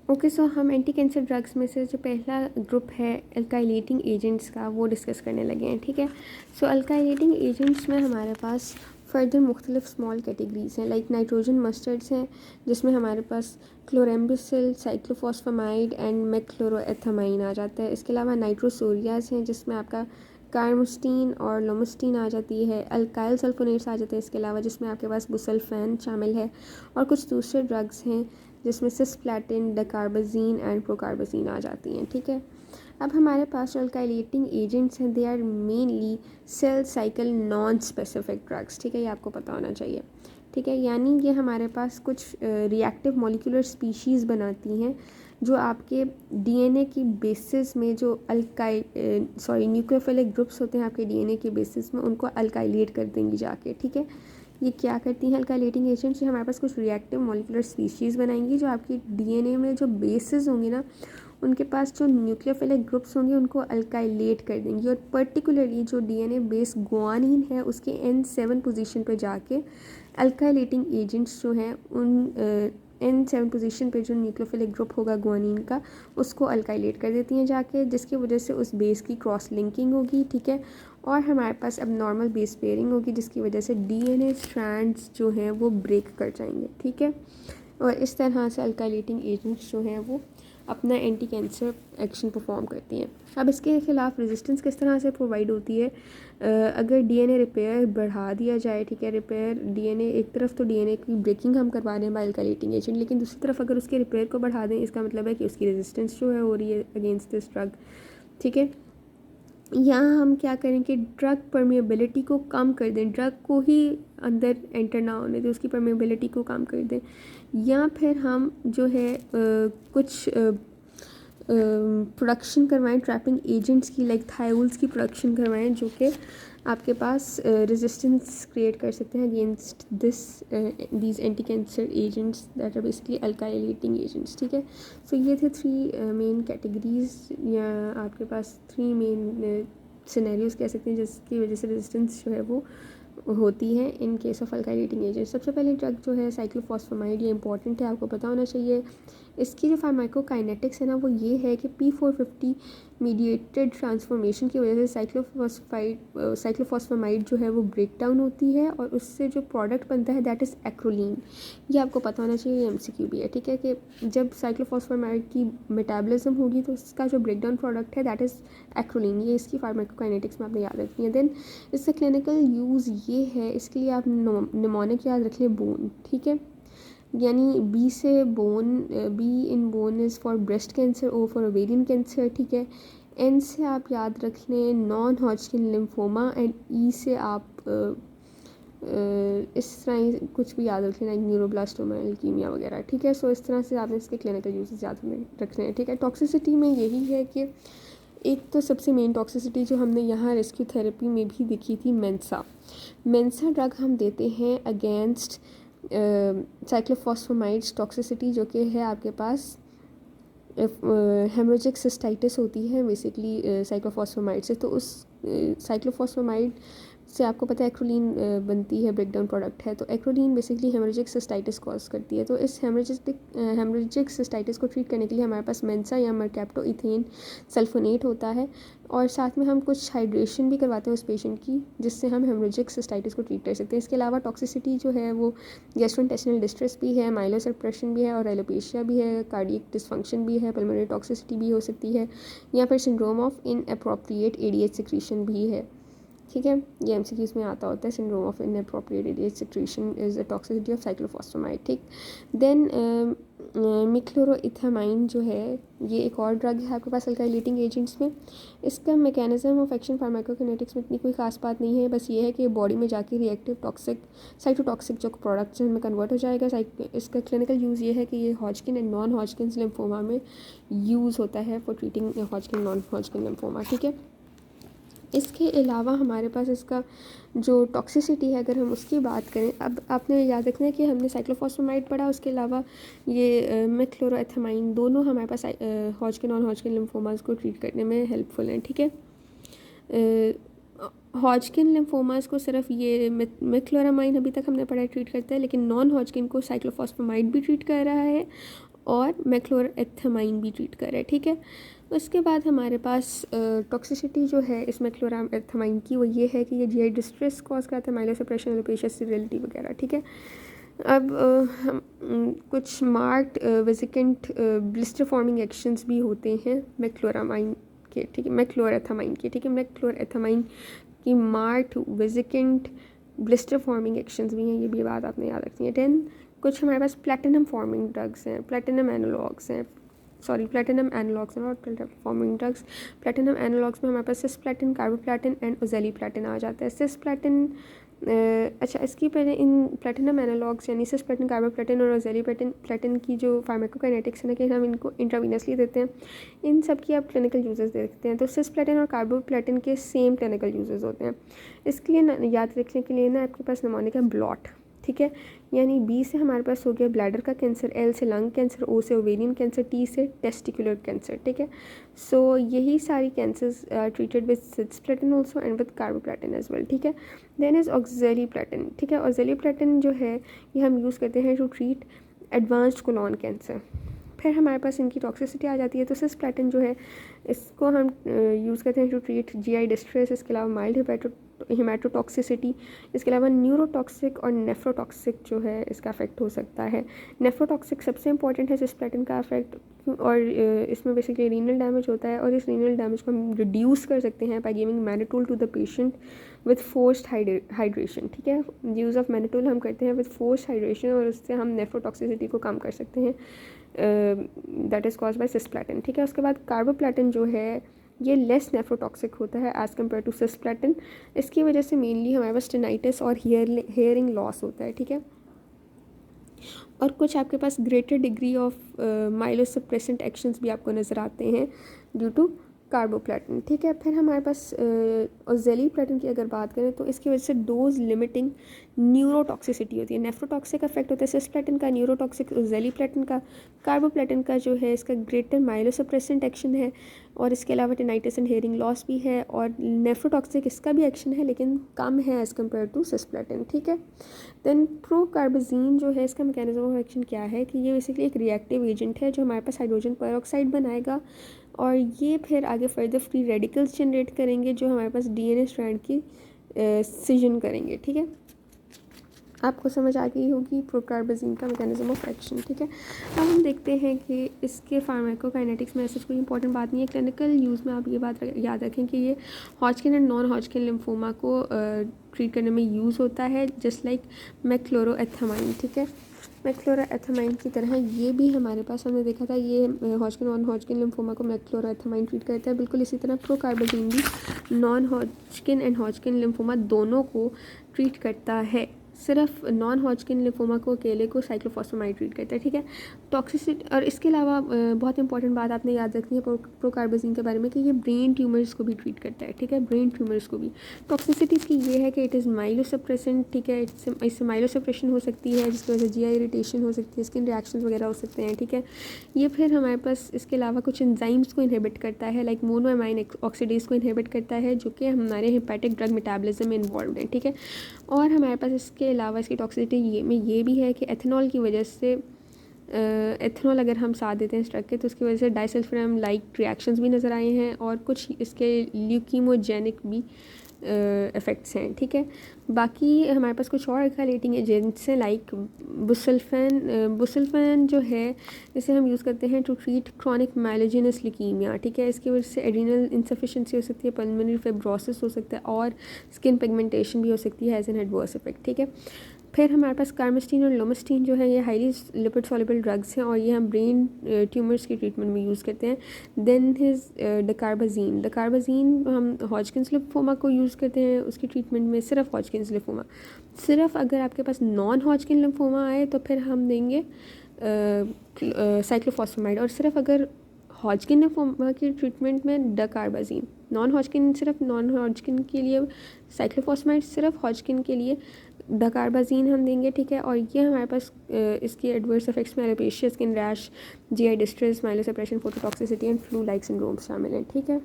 Okay, सो हम anti cancer drugs में से जो पहला ग्रुप है अल्काइलेटिंग एजेंट्स का वो डिस्कस करने लगे हैं, ठीक है। सो अल्काइलेटिंग एजेंट्स में हमारे पास फर्दर मुख्तलिफ स्मॉल कैटेगरीज हैं, लाइक नाइट्रोजन मस्टर्ड्स हैं जिसमें हमारे पास क्लोरेम्बिसिल, साइक्लोफॉस्फामाइड एंड मेक्लोरोएथामाइन आ जाता है। इसके अलावा नाइट्रोसोरियाज हैं जिसमें आपका कार्मोस्टीन और लोमोस्टीन आ जाती है। अल्काइल सल्फोनेट्स आ जाते हैं इसके अलावा, जिसमें आपके पास बुसल्फैन शामिल है। और कुछ दूसरे ड्रग्स हैं जिसमें सिस्प्लैटिन, डकार्बाजीन एंड प्रोकार्बाजीन आ जाती हैं, ठीक है। अब हमारे पास जो अल्काइलेटिंग एजेंट्स हैं they are mainly cell cycle non specific drugs, ठीक है, ये आपको पता होना चाहिए, ठीक है। यानी ये हमारे पास कुछ रिएक्टिव मॉलिक्यूलर स्पीशीज़ बनाती हैं जो आपके डीएनए की बेसिस में जो न्यूक्लियोफिलिक ग्रुप्स होते हैं आपके डीएनए के बेसिस में, उनको अल्काइलेट कर देंगी जाके, ठीक है। ये क्या करती हैं अल्काइलेटिंग एजेंट्स? ये हमारे पास कुछ रिएक्टिव मॉलिक्यूलर स्पीशीज़ बनाएंगी जो आपकी डीएनए में जो बेसिस होंगे ना, उनके पास जो न्यूक्लियोफिलिक ग्रुप्स होंगे उनको अल्काइलेट कर देंगी। और पर्टिकुलरली जो डीएनए बेस गुआनिन है उसके N7 पोजीशन पर जाके अल्काइलेटिंग एजेंट्स जो हैं उन N7 पोजीशन पे जो न्यूक्लियोफिलिक ग्रुप होगा गुआनिन का, उसको अल्काइलेट कर देती हैं जाके, जिसकी वजह से उस बेस की क्रॉस लिंकिंग होगी, ठीक है। और हमारे पास अब नॉर्मल बेस पेयरिंग होगी जिसकी वजह से डीएनए स्ट्रैंड्स जो हैं वो ब्रेक कर जाएंगे, ठीक है। और इस तरह से अल्काइलेटिंग एजेंट्स जो हैं वो अपना एंटी कैंसर एक्शन परफॉर्म करती हैं। अब इसके खिलाफ रेजिस्टेंस किस तरह से प्रोवाइड होती है? अगर डीएनए रिपेयर बढ़ा दिया जाए, ठीक है, रिपेयर डीएनए एक तरफ तो डीएनए की ब्रेकिंग हम करवा रहे हैं बाय अल्काइलेटिंग एजेंट, लेकिन दूसरी तरफ अगर उसके रिपेयर को बढ़ा दें, इसका मतलब है कि उसकी रेजिस्टेंस जो है हो रही है अगेंस्ट दिस ड्रग, ठीक है। यहाँ हम क्या करें कि ड्रग परमेबिलिटी को कम कर दें, ड्रग को ही अंदर एंटर ना होने दें, उसकी परमेबिलिटी को कम कर दें। या फिर हम जो है कुछ प्रोडक्शन करवाएं ट्रैपिंग एजेंट्स की, लाइक थायोल्स की प्रोडक्शन करवाएं जो कि आपके पास रेजिस्टेंस क्रिएट कर सकते हैं against these anti cancer agents that are basically alkylating agents, ठीक है। सो ये थे 3 मेन कैटेगरीज, या आपके पास 3 मेन सिनेरियोज कह सकते हैं जिसकी वजह से रेजिस्टेंस जो है वो होती है in case of alkylating agent. सबसे पहले ड्रग जो है साइक्लोफॉस्फामाइड, ये इंपॉर्टेंट है, आपको पता होना चाहिए। इसकी जो फार्माकोकाइनेटिक्स है ना वो ये है कि P450 मीडिएटेड ट्रांसफॉर्मेशन की वजह से साइक्लोफॉस्फामाइड जो है वो ब्रेक डाउन होती है और उससे जो प्रोडक्ट बनता है दैट इज़ एक्रोलीन। ये आपको पता होना चाहिए, ये MCQ भी है, ठीक है, कि जब साइक्लोफॉस्फामाइड की मेटाबॉलिज्म होगी तो उसका जो ब्रेक डाउन प्रोडक्ट है दैट इज़ एक्रोलीन। ये इसकी फार्माकोकाइनेटिक्स में आपने याद रखनी है। देन इसका क्लिनिकल यूज़ ये है, इसके लिए आप निमोनिक याद रख लें, बोन, ठीक है, यानी बी से bone, B in bone is for breast cancer, O for ovarian cancer, ठीक है। एन से आप याद रख लें non Hodgkin lymphoma and E से आप इस तरह कुछ भी याद रख लेना, न्यूरोब्लास्टोमा, ल्यूकीमिया वगैरह, ठीक है। सो इस तरह से आपने इसके क्लिनिकल यूजेस याद रखने हैं, ठीक है। टॉक्सिसिटी में यही है कि एक तो सबसे मेन टॉक्सिसिटी जो हमने यहाँ रेस्क्यू थेरेपी में भी देखी थी, मेंसा ड्रग हम देते हैं अगेंस्ट साइक्लोफॉस्फामाइड्स टॉक्सिसिटी, जो कि है आपके पास हेमोरेजिक सिस्टाइटिस होती है बेसिकली साइक्लोफॉस्फामाइड से। तो उस साइक्लोफॉस्फामाइड से आपको पता है एक्रोलीन बनती है, ब्रेकडाउन प्रोडक्ट है, तो acrolein basically haemorrhagic cystitis cause करती है। तो इस हेमोरेजिक सिस्टाइटिस को ट्रीट करने के लिए हमारे पास मेंसा या मरकैप्टो इथेन सल्फोनेट होता है, और साथ में हम कुछ हाइड्रेशन भी करवाते हैं उस पेशेंट की, जिससे हम हेमोरेजिक सिस्टाइटिस को ट्रीट कर सकते हैं। इसके अलावा टॉक्सिसिटी जो है वो गैस्ट्रोइंटेस्टिनल डिस्ट्रेस भी है, माइलोसप्रेशन भी है, और एलोपेशिया भी है, कार्डियक डिसफंक्शन भी है, पल्मोनरी टॉक्सिसिटी भी हो सकती है, या फिर syndrome of inappropriate ADH secretion भी है, ठीक है। ये MCQs में आता होता है, syndrome of inappropriate ADH secretion is a toxicity of cyclophosphamide, ठीक। देन मिक्लोरोइथामाइन जो है ये एक और ड्रग है आपके पास अल्काइलेटिंग एजेंट्स में। इसका मैकेनिज्म ऑफ एक्शन फार्माकोकिनेटिक्स में इतनी कोई खास बात नहीं है, बस ये है कि बॉडी में जाके रिएक्टिव टॉक्सिक साइटोटॉक्सिक जो प्रोडक्ट्स हैं उनमें कन्वर्ट हो जाएगा। इसका क्लिनिकल यूज़ ये है कि ये Hodgkin and non Hodgkin lymphoma में यूज़ होता है for treating Hodgkin non Hodgkin lymphoma, ठीक है। इसके अलावा हमारे पास इसका जो टॉक्सिसिटी है अगर हम उसकी बात करें, अब आपने याद रखना है कि हमने साइक्लोफॉस्फामाइड पढ़ा, उसके अलावा ये मेक्लोरोएथामाइन, दोनों हमारे पास हॉजकिन नॉन हॉजकिन लिम्फोमास को ट्रीट करने में हेल्पफुल हैं, ठीक है। हॉजकिन लिम्फोमास को सिर्फ ये मेक्लोरामाइन अभी तक हमने पढ़ा ट्रीट करता है, लेकिन नॉन हॉजकिन को साइक्लोफॉस्फामाइड भी ट्रीट कर रहा है, और मैक्लोरेथामाइन भी ट्रीट कर रहा है, ठीक है। उसके बाद हमारे पास टॉक्सिसिटी जो है इस मैक्लोरेथामाइन की वो ये है कि ये जीआई डिस्ट्रेस कॉज करता है, माइलोसप्रेशन, एलोपेशिया, स्टेरिलिटी वगैरह, ठीक है। अब हम कुछ marked vesicant blister forming actions भी होते हैं मैक्लोरामाइन के, ठीक है, मैक्लोरेथामाइन के, ठीक है। मैक्लोरेथामाइन की marked vesicant blister forming actions भी हैं, ये भी बात आपने याद रखनी है। 10 कुछ हमारे पास प्लेटिनम फॉर्मिंग ड्रग्स हैं, प्लेटिनम एनालॉग्स हैं, सॉरी प्लेटिनम एनालॉग्स हैं, not forming drugs. Platinum analogues में हमारे पास सिस्प्लेटिन, कार्बोप्लेटिन एंड ओजेलीप्लेटिन आ जाता है। सिस्प्लेटिन अच्छा, इसकी पहले इन प्लेटिनम एनालॉग्स यानी सिस्प्लेटिन, कार्बोप्लेटिन और ओजेलीप्लेटिन की जो फार्माकोकाइनेटिक्स है ना कि हम इनको इंट्रावीनसली देते हैं, इन सब की आप क्लिनिकल यूजेस देखते हैं। तो सिस्प्लेटिन और कार्बोप्लेटिन के सेम क्लिनिकल यूजेस होते हैं। इसके लिए याद रखने के लिए ना आपके पास निमोनिक है ब्लॉट, ठीक है, यानी बी से हमारे पास हो गया ब्लैडर का कैंसर, एल से लंग कैंसर, ओ से ओवेरियन कैंसर, टी से टेस्टिकुलर कैंसर, ठीक है। सो यही सारी cancers treated with cisplatin also and with carboplatin as well, ठीक है। देन इज ऑक्जेलीप्लेटिन, ठीक है। ऑक्जेलीप्लेटिन जो है ये हम यूज़ करते हैं to treat advanced colon cancer. फिर हमारे पास इनकी टॉक्सिसिटी आ जाती है। तो सिस्प्लेटिन जो है इसको हम यूज़ करते हैं टू ट्रीट जीआई डिस्ट्रेस, इसके अलावा माइल्ड हेमाटोटॉक्सिसिटी, इसके अलावा न्यूरोटॉक्सिक और नेफ्रोटॉक्सिक जो है इसका इफेक्ट हो सकता है। नेफ्रोटॉक्सिक सबसे इंपॉर्टेंट है सिस्प्लेटिन का इफेक्ट, और इसमें बेसिकली रीनल डैमेज होता है, और इस रीनल डैमेज को हम रिड्यूस कर सकते हैं by giving mannitol to the patient with forced hydration, ठीक है। यूज़ ऑफ मैनिटोल हम करते हैं विद फोर्स्ड हाइड्रेशन, और उससे हम नेफ्रोटॉक्सिसिटी को कम कर सकते हैं, that is cause by cisplatin, ठीक है। उसके बाद कार्बोप्लेटिन जो है ये लेस नेफ्रोटॉक्सिक होता है एज़ कम्पेयर टू सिस्प्लेटिन। इसकी वजह से मेनली हमारे पास टेनाइटिस और हेयरिंग लॉस होता है, ठीक है। और कुछ आपके पास ग्रेटर डिग्री ऑफ माइलोसप्रेसेंट एक्शंस भी आपको नज़र आते हैं ड्यू टू कार्बोप्लेटिन, ठीक है। फिर हमारे पास ओजेलीप्लेटिन की अगर बात करें तो इसकी वजह से डोज लिमिटिंग न्यूरोटॉक्सिसिटी होती है। नेफ्रोटॉक्सिक इफेक्ट होता है सिस्प्लेटिन का, न्यूरोटॉक्सिक ओजेलीप्लेटिन का। कार्बोप्लेटिन का जो है इसका ग्रेटर माइलोसप्रेसेंट एक्शन है, और इसके अलावा टेनाइटिस एंड हेयरिंग लॉस भी है, और नेफ्रोटॉक्सिक इसका भी एक्शन है लेकिन कम है एज़ कम्पेयर टू सिस्प्लेटिन, ठीक है। देन प्रोकार्बाजीन जो है इसका मैकेनिज्म ऑफ एक्शन क्या है कि ये बेसिकली एक रिएक्टिव एजेंट है जो हमारे पास हाइड्रोजन पेरोक्साइड बनाएगा, और ये फिर आगे फर्दर फ्री रेडिकल्स जनरेट करेंगे जो हमारे पास डीएनए स्ट्रैंड की सिजन करेंगे, ठीक है। आपको समझ आ गई होगी प्रोकार्बाजीन का मैकेनिज्म ऑफ एक्शन, ठीक है। अब हम देखते हैं कि इसके फार्माकोकाइनेटिक्स में ऐसा कोई इंपॉर्टेंट बात नहीं है। क्लिनिकल यूज़ में आप ये बात याद रखें कि ये Hodgkin and non Hodgkin lymphoma को ट्रीट करने में यूज़ होता है, जस्ट लाइक मैक्लोरोएथामाइन, ठीक है। मैक्लोरोएथामाइन की तरह ये भी हमारे पास हमने देखा था, ये हॉजकिन नॉन हॉजकिन लिम्फोमा को मैक्लोरोएथामाइन ट्रीट करता है। बिल्कुल इसी तरह प्रोकार्बाजीन भी non Hodgkin and Hodgkin lymphoma दोनों को ट्रीट करता है। सिर्फ नॉन हॉजकिन लिम्फोमा को अकेले को साइक्लोफॉस्फेमाइड ट्रीट करता है, ठीक है। टॉक्सिसिटी, और इसके अलावा बहुत इंपॉर्टेंट बात आपने याद रखनी है प्रोकार्बाजीन के बारे में कि ये ब्रेन ट्यूमर्स को भी ट्रीट करता है, ठीक है। ब्रेन ट्यूमर्स को भी टॉक्सिसिटी इसकी ये है कि इट इज़ माइलोसप्रेसेंट, ठीक है। इससे माइलोसप्रेशन हो सकती है जिसकी वजह से जीआई इरिटेशन हो सकती है, स्किन रिएक्शन वगैरह हो सकते हैं, ठीक है। ये फिर हमारे पास इसके अलावा कुछ एंजाइम्स को इनहिबिट करता है, लाइक मोनोएमाइन ऑक्सीडेज को इनहिबिट करता है जो कि हमारे हेपेटिक ड्रग मेटाबॉलिज्म में इन्वॉल्व है, ठीक है। और हमारे पास इसके अलावा इसकी टॉक्सिसिटी ये भी है कि एथेनॉल की वजह से एथेनॉल अगर हम साथ देते हैं इस ड्रग के तो उसकी वजह से डाइसल्फाम लाइक रिएक्शंस भी नज़र आए हैं, और कुछ इसके ल्यूकीमोजेनिक भी इफ़ेक्ट्स हैं, ठीक है। बाकी हमारे पास कुछ और अल्काइलेटिंग एजेंट्स हैं लाइक बुसल्फान जो है इसे हम यूज़ करते हैं टू ट्रीट क्रॉनिक माइलोजेनस ल्यूकीमिया, ठीक है। इसकी वजह से एड्रीनल इंसफिशिएंसी हो सकती है, पल्मोनरी फाइब्रोसिस हो सकता है, और स्किन पिगमेंटेशन भी हो सकती है एज एन एडवर्स इफेक्ट, ठीक है। फिर हमारे पास कार्मेस्टीन और लोमेस्टीन जो है ये हाईली लिपिड सॉल्युबल ड्रग्स हैं, और ये हम ब्रेन ट्यूमर्स की ट्रीटमेंट में यूज़ करते हैं। देन हिज डकार्बाजीन हम हॉजकिन्स लिम्फोमा को यूज़ करते हैं उसकी ट्रीटमेंट में, सिर्फ हॉजकिन्स लिम्फोमा। सिर्फ अगर आपके पास नॉन हॉजकिन लिम्फोमा आए तो फिर हम देंगे साइक्लोफॉस्फेमाइड, और सिर्फ अगर हॉजकिन लिम्फोमा की ट्रीटमेंट में डकार्बाजीन, नॉन हॉजकिन सिर्फ नॉन हॉजकिन के लिए साइक्लोफॉस्फेमाइड, सिर्फ हॉजकिन के लिए डकार्बाजीन हम देंगे, ठीक है। और ये हमारे पास इसके एडवर्स इफेक्ट्स में alopecia, skin rash, GI distress, myelosuppression, phototoxicity and flu like syndrome शामिल हैं, ठीक है।